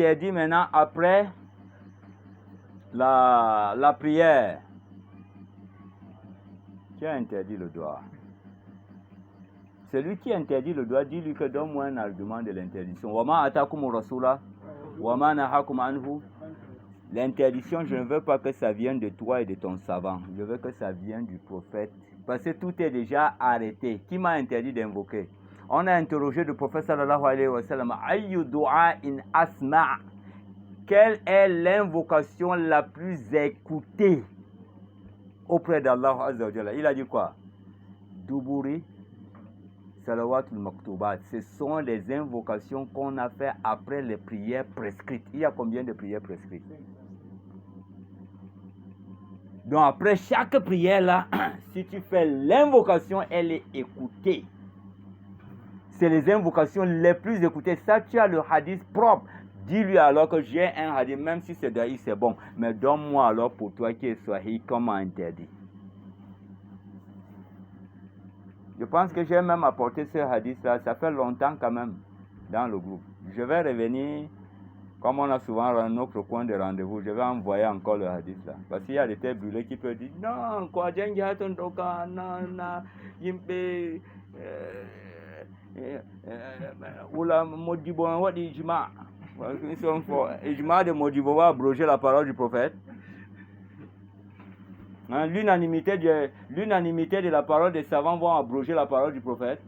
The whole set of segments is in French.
interdit maintenant après la prière? Qui a interdit le doigt? Celui qui interdit le doigt, dis-lui que donne-moi un argument de l'interdiction. Wama atakum rasula, wama nahakum anhu. L'interdiction, je ne veux pas que ça vienne de toi et de ton savant. Je veux que ça vienne du prophète. Parce que tout est déjà arrêté. Qui m'a interdit d'invoquer? On a interrogé le prophète sallallahu alayhi wa sallam. Ayyu du'a in asma'. Quelle est l'invocation la plus écoutée auprès d'Allah Azza wa Jalla? Il a dit quoi? Duburi Salawatul Maktubat. Ce sont les invocations qu'on a fait après les prières prescrites. Il y a combien de prières prescrites? Donc après chaque prière là, si tu fais l'invocation, elle est écoutée. C'est les invocations les plus écoutées. Ça, tu as le hadith propre. Dis-lui alors que j'ai un hadith, même si c'est daïf, c'est bon. Mais donne-moi alors pour toi qui est sahih, comment interdit. Je pense que j'ai même apporté ce hadith-là, ça fait longtemps quand même, dans le groupe. Je vais revenir, comme on a souvent notre coin de rendez-vous, je vais envoyer encore le hadith-là. Parce qu'il y a des têtes brûlées qui peuvent dire, non, quoi, oula, Modibo, what is Ijma? Ijma de Modibo va abroger la parole du prophète. Hein, l'unanimité de la parole des savants vont abroger la parole du prophète.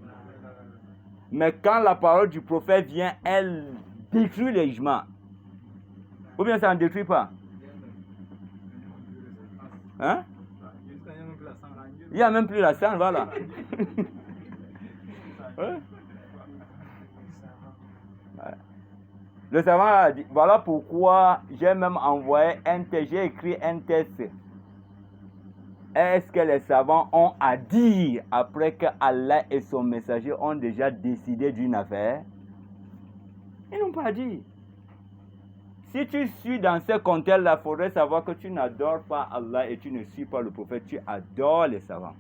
Mais quand la parole du prophète vient, elle détruit les ijma. Ou bien ça ne détruit pas? Hein? Il n'y a même plus la sang, voilà. Hein? Le savant a dit, voilà pourquoi j'ai même envoyé j'ai écrit un test. Est-ce que les savants ont à dire après que Allah et son messager ont déjà décidé d'une affaire? Ils n'ont pas dit. Si tu suis dans ce contexte-là, il faudrait savoir que tu n'adores pas Allah et tu ne suis pas le prophète, tu adores les savants.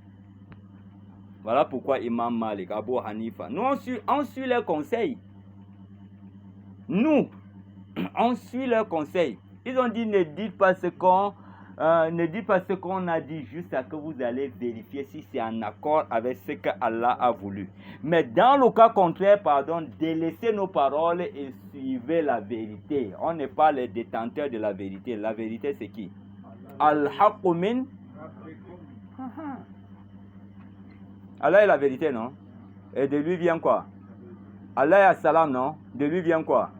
Voilà pourquoi Imam Malik, Abu Hanifa, nous on suit leurs conseils. Nous, on suit leurs conseils. Ils ont dit ne dites pas ce qu'on a dit, juste à que vous allez vérifier si c'est en accord avec ce que Allah a voulu. Mais dans le cas contraire, délaissez nos paroles et suivez la vérité. On n'est pas les détenteurs de la vérité. La vérité, c'est qui? Al-Haqqu min. Allah est la vérité, non? Et de lui vient quoi? Allah est salam, non? De lui vient quoi?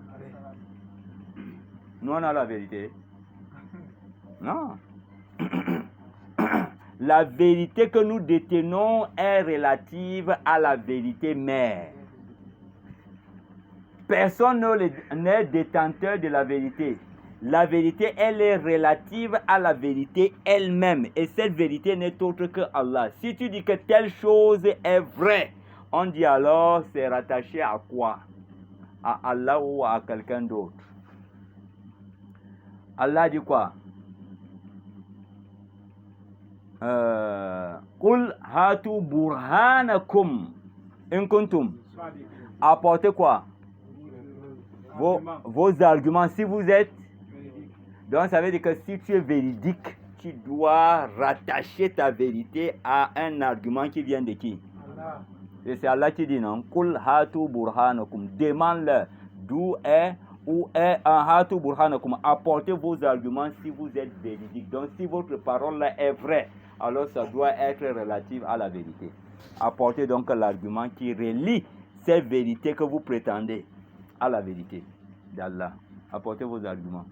Nous, on a la vérité. Non. La vérité que nous détenons est relative à la vérité mère. Personne n'est détenteur de la vérité. La vérité, elle est relative à la vérité elle-même. Et cette vérité n'est autre que Allah. Si tu dis que telle chose est vraie, on dit alors c'est rattaché à quoi? À Allah ou à quelqu'un d'autre? Allah dit quoi? Qul hatu burhanakum in kuntum. Apportez quoi? Vos arguments si vous êtes. Donc ça veut dire que si tu es véridique, tu dois rattacher ta vérité à un argument qui vient de qui? Allah. Et c'est Allah qui dit non. Qul hatu burhanakum. Demande-leur d'où est. Ou est un hatu burhanakum. Apportez vos arguments si vous êtes véridique. Donc si votre parole là est vraie, alors ça doit être relatif à la vérité. Apportez donc l'argument qui relie cette vérité que vous prétendez à la vérité d'Allah. Apportez vos arguments.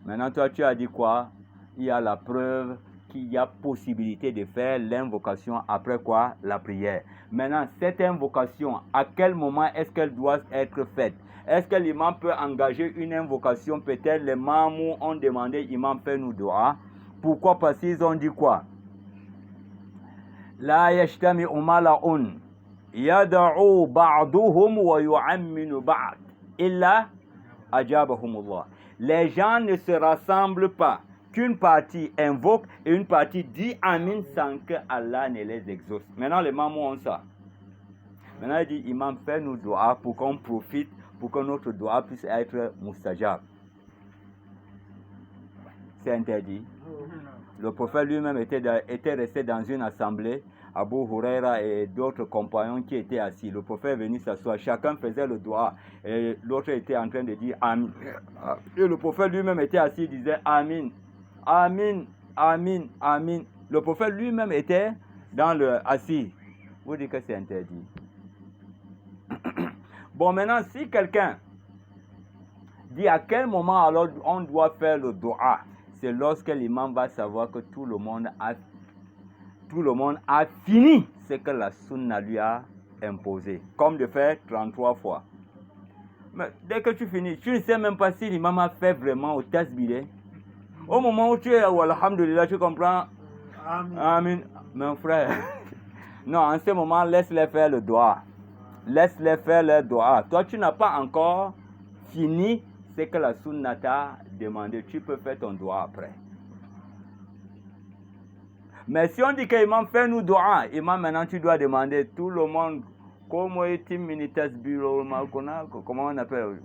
Maintenant, toi, tu as dit quoi? Il y a la preuve qu'il y a possibilité de faire l'invocation après quoi? La prière. Maintenant, cette invocation, à quel moment est-ce qu'elle doit être faite? Est-ce que l'imam peut engager une invocation? Peut-être les mamous ont demandé, imam, fais-nous dua. Pourquoi? Parce qu'ils ont dit quoi? La yashtami umala'un yada'u ba'duhum wa yu'amminu ba'd illa ajabahumullah. Les gens ne se rassemblent pas. Qu'une partie invoque et une partie dit amin sans que Allah ne les exauce. Maintenant, les mamans ont ça. Maintenant, il dit, imam, fais-nous dua pour qu'on profite pour que notre dua puisse être mustajab. C'est interdit. Le prophète lui-même était resté dans une assemblée, Abu Huraira et d'autres compagnons qui étaient assis. Le prophète est venu s'asseoir, chacun faisait le dua et l'autre était en train de dire Amin. Et le prophète lui-même était assis, il disait Amin, Amin, Amin, Amin. Le prophète lui-même était assis. Vous dites que c'est interdit. Bon, maintenant, si quelqu'un dit à quel moment alors on doit faire le dua, c'est lorsque l'imam va savoir que tout le monde a fini ce que la sunna lui a imposé, comme de faire 33 fois. Mais dès que tu finis, tu ne sais même pas si l'imam a fait vraiment au tasbih. Au moment où tu es au alhamdulillah, tu comprends? Amin. Mon frère. Non, en ce moment, laisse-les faire le dua. Laisse-les faire le dua. Toi, tu n'as pas encore fini ce que la sunna t'a demandé. Tu peux faire ton dua après. Mais si on dit que l'imam fait nous dua, imam maintenant tu dois demander tout le monde comment on appelle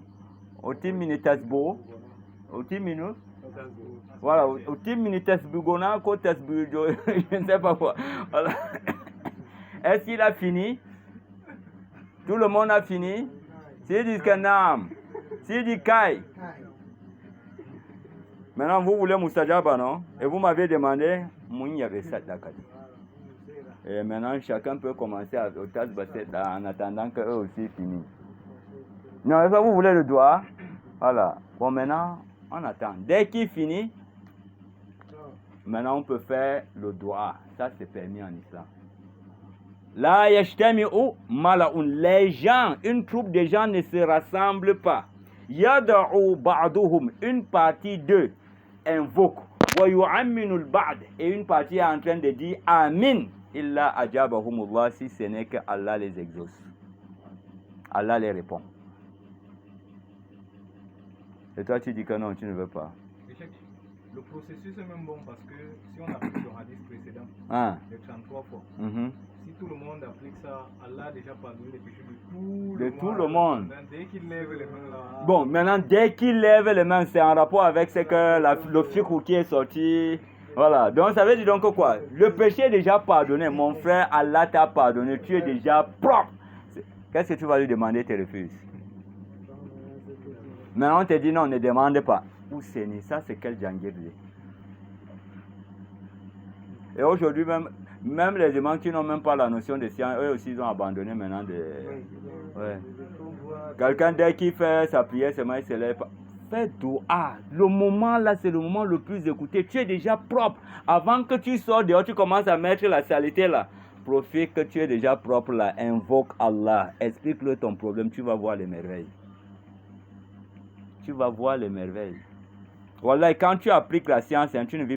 voilà, je ne sais pas quoi. Voilà. Est-ce qu'il a fini? Tout le monde a fini? S'il dit que non, s'il dit kai. Maintenant, vous voulez Moustajaba, non? Et vous m'avez demandé, et maintenant, chacun peut commencer au tasbasset en attendant qu'eux aussi finissent. Non, est-ce que vous voulez le doigt? Voilà. Bon, maintenant, on attend. Dès qu'il finit, maintenant, on peut faire le doigt. Ça, c'est permis en islam. Là, les gens, une troupe de gens ne se rassemble pas. Yada'u ba'duhum, une partie d'eux invoque. Wa yu'amminu al-ba'd, et une partie est en train de dire Amin. Illa ajabahumullah, si ce n'est que Allah les exauce. Allah les répond. Et toi, tu dis que non, tu ne veux pas. Le processus est même bon parce que si on applique le hadith précédent, les 33 fois, si tout le monde applique ça, Allah a déjà pardonné les péchés de tout le monde. Dès qu'il lève les mains là. Bon, maintenant, dès qu'il lève les mains, c'est en rapport avec ce que le fiqh qui est sorti. Voilà. Donc, ça veut dire donc quoi? Le péché est déjà pardonné. Mon frère, Allah t'a pardonné. Tu es déjà propre. Qu'est-ce que tu vas lui demander? Tu refuses. Maintenant, on te dit non, ne demande pas. Où c'est né? Ça, c'est quel djangirli? Et aujourd'hui, même les imams qui n'ont même pas la notion de science, eux aussi, ils ont abandonné maintenant de... Ouais. Quelqu'un, dès qu'il fait sa prière, seulement il se lève. Fais doua. Le moment là, c'est le moment le plus écouté. Tu es déjà propre. Avant que tu sors dehors, tu commences à mettre la saleté là. Profite que tu es déjà propre là. Invoque Allah. Explique-le ton problème. Tu vas voir les merveilles. Tu vas voir les merveilles. Voilà, quand tu appliques la science, tu ne vis